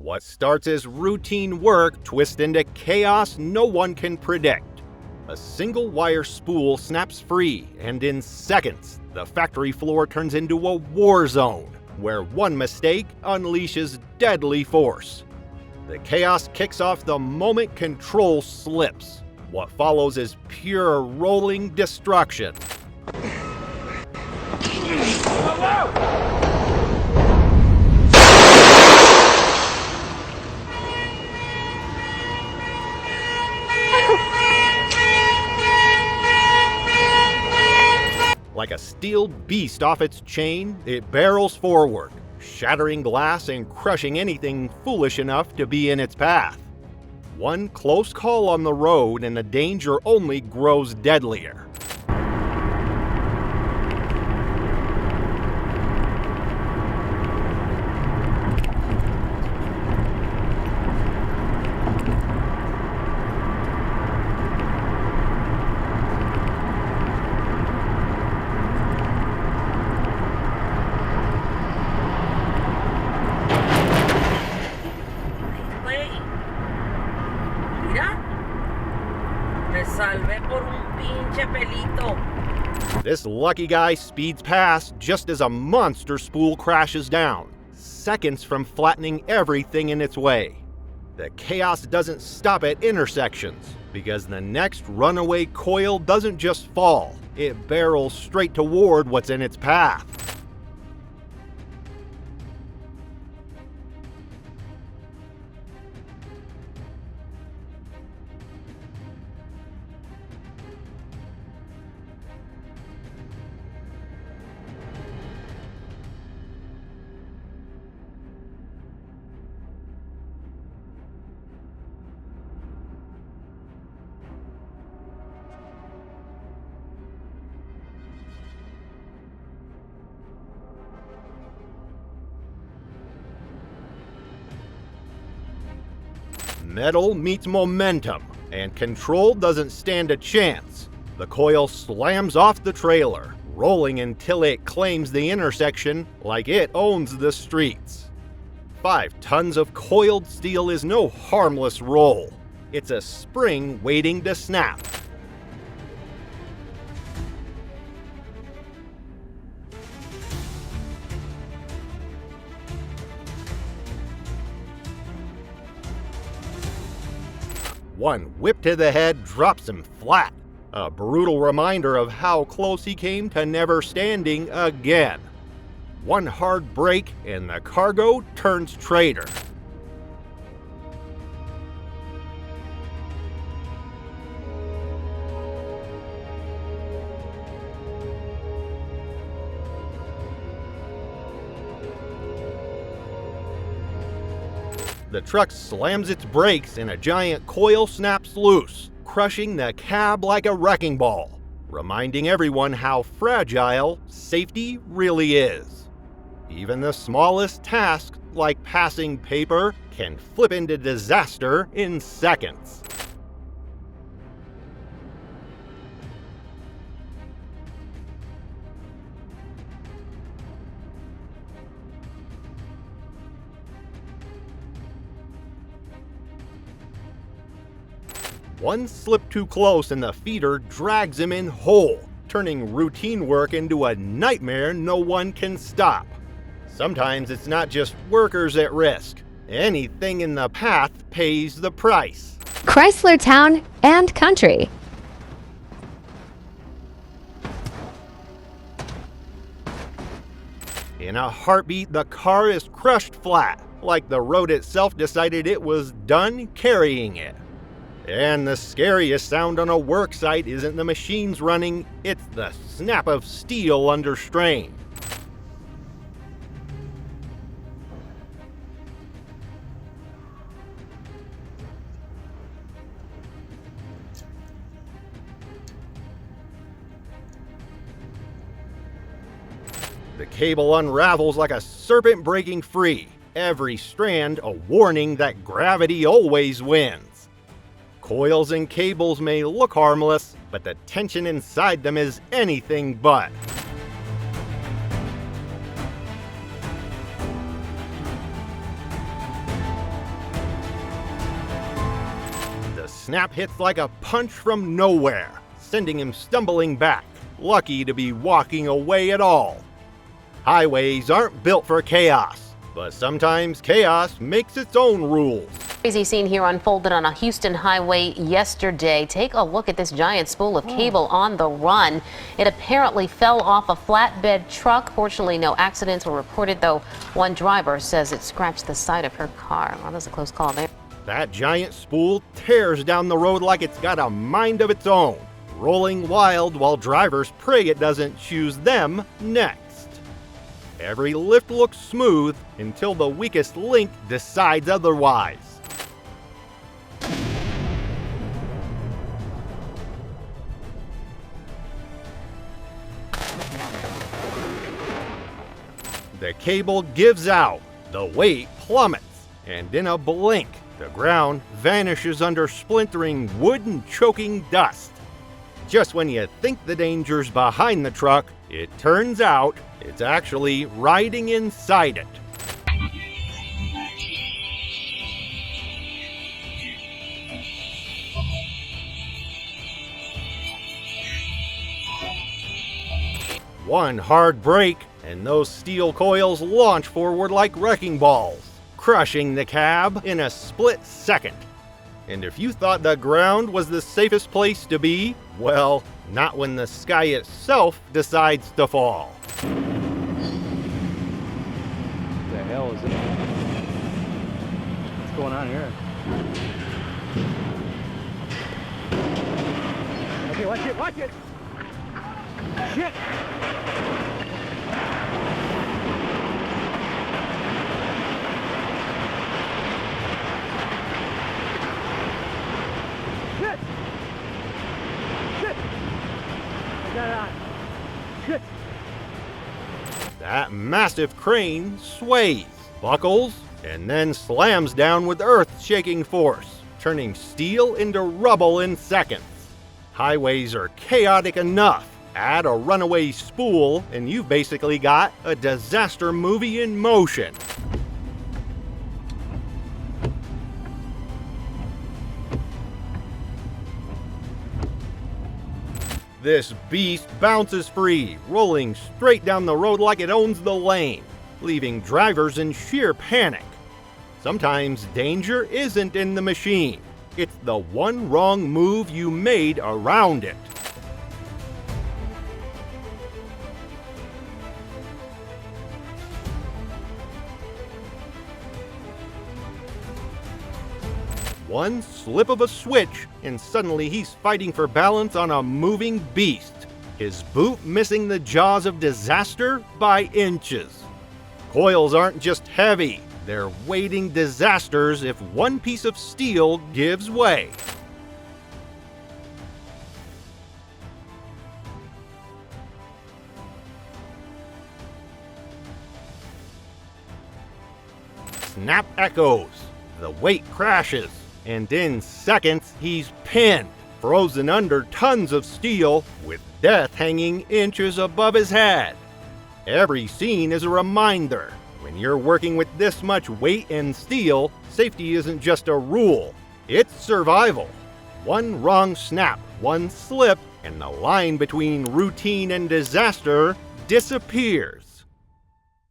What starts as routine work twists into chaos no one can predict. A single wire spool snaps free, and in seconds, the factory floor turns into a war zone, where one mistake unleashes deadly force. The chaos kicks off the moment control slips. What follows is pure rolling destruction. Like a steel beast off its chain, it barrels forward, shattering glass and crushing anything foolish enough to be in its path. One close call on the road and the danger only grows deadlier. This lucky guy speeds past just as a monster spool crashes down, seconds from flattening everything in its way. The chaos doesn't stop at intersections, because the next runaway coil doesn't just fall, it barrels straight toward what's in its path. Metal meets momentum, and control doesn't stand a chance. The coil slams off the trailer, rolling until it claims the intersection like it owns the streets. 5 tons of coiled steel is no harmless roll. It's a spring waiting to snap. One whip to the head drops him flat, a brutal reminder of how close he came to never standing again. One hard break and the cargo turns traitor. The truck slams its brakes and a giant coil snaps loose, crushing the cab like a wrecking ball, reminding everyone how fragile safety really is. Even the smallest task, like passing paper, can flip into disaster in seconds. One slip too close and the feeder drags him in whole, turning routine work into a nightmare no one can stop. Sometimes it's not just workers at risk. Anything in the path pays the price. Chrysler Town and Country. In a heartbeat, the car is crushed flat, like the road itself decided it was done carrying it. And the scariest sound on a work site isn't the machines running, it's the snap of steel under strain. The cable unravels like a serpent breaking free, every strand a warning that gravity always wins. Coils and cables may look harmless, but the tension inside them is anything but. snap hits like a punch from nowhere, sending him stumbling back, lucky to be walking away at all. Highways aren't built for chaos, but sometimes chaos makes its own rules. Crazy scene here unfolded on a Houston highway yesterday. Take a look at this giant spool of cable on the run. It apparently fell off a flatbed truck. Fortunately, no accidents were reported, though one driver says it scratched the side of her car. Well, that's a close call there. That giant spool tears down the road like it's got a mind of its own, rolling wild while drivers pray it doesn't choose them next. Every lift looks smooth until the weakest link decides otherwise. The cable gives out, the weight plummets, and in a blink, the ground vanishes under splintering wood and choking dust. Just when you think the danger's behind the truck, it turns out it's actually riding inside it. One hard brake, and those steel coils launch forward like wrecking balls, crushing the cab in a split second. And if you thought the ground was the safest place to be, well, not when the sky itself decides to fall. What the hell is it? What's going on here? Okay, watch it, watch it! Shit! Shit! Shit! I got it on. Shit! That massive crane sways, buckles, and then slams down with earth-shaking force, turning steel into rubble in seconds. Highways are chaotic enough. Add a runaway spool, and you've basically got a disaster movie in motion. This beast bounces free, rolling straight down the road like it owns the lane, leaving drivers in sheer panic. Sometimes danger isn't in the machine. It's the one wrong move you made around it. One slip of a switch, and suddenly he's fighting for balance on a moving beast, his boot missing the jaws of disaster by inches. Coils aren't just heavy, they're weighting disasters if one piece of steel gives way. Snap echoes, the weight crashes, and in seconds he's pinned, frozen under tons of steel, with death hanging inches above his head. Every scene is a reminder. When you're working with this much weight and steel, safety isn't just a rule, it's survival. One wrong snap, one slip, and the line between routine and disaster disappears.